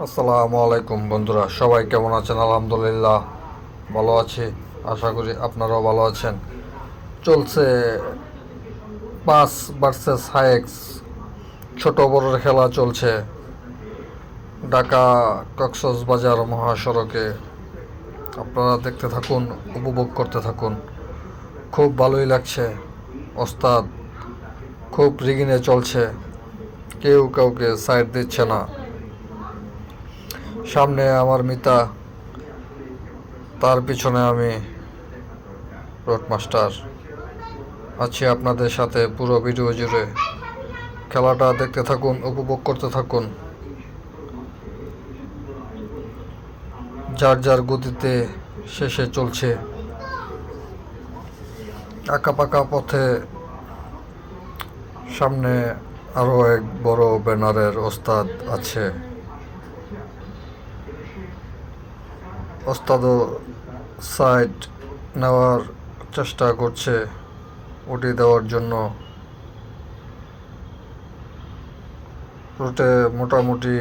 আসসালামু আলাইকুম বন্ধুরা, সবাই কেমন আছেন? আলহামদুলিল্লাহ ভালো আছি। আশা করি আপনারাও ভালো আছেন। চলছে 5 ভার্সেস 5 ছোট বড়ের খেলা চলছে ঢাকা কক্সবাজার মহাসড়কে। আপনারা দেখতে থাকুন, উপভোগ করতে থাকুন। খুব ভালোই লাগছে। ওস্তাদ খুব রিগিনে চলছে, কেউ কাউকে সাইড দিচ্ছে না। সামনে আমার মিতা, তার পিছনে আমি রোড মাস্টার আছি আপনাদের সাথে পুরো ভিডিও জুড়ে। খেলাটা দেখতে থাকুন, উপভোগ করতে থাকুন। যার যার গতিতে শেষে চলছে। আঁকা পাকা পথে সামনে আরও এক বড় ব্যানারের ওস্তাদ আছে। ওস্তাদও সাইড নেওয়ার চেষ্টা করছে, উঠিয়ে দেওয়ার জন্য। রুটে মোটামুটি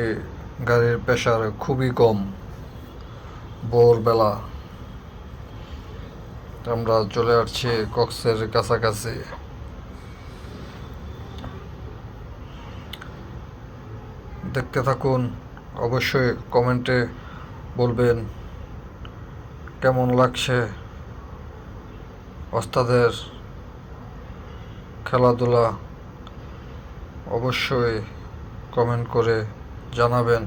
গাড়ির প্রেসার খুবই কম। ভোরবেলা আমরা চলে আসছি কক্সের কাছাকাছি। দেখতে থাকুন, অবশ্যই কমেন্টে বলবেন কেমন লাগছে ওস্তাদের খেলাধুলা। অবশ্যই কমেন্ট করে জানাবেন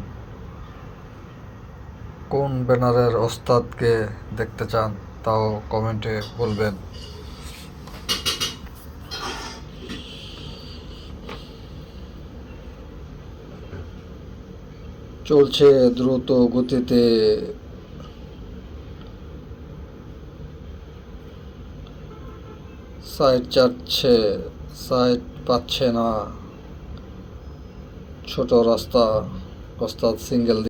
কোন ব্যানারের ওস্তাদকে দেখতে চান, তাও কমেন্টে বলবেন। চলছে দ্রুত গতিতে, সাইড চাচ্ছে, সাইড পাচ্ছে না। ছোট রাস্তা, ওস্তাদ সিঙ্গেল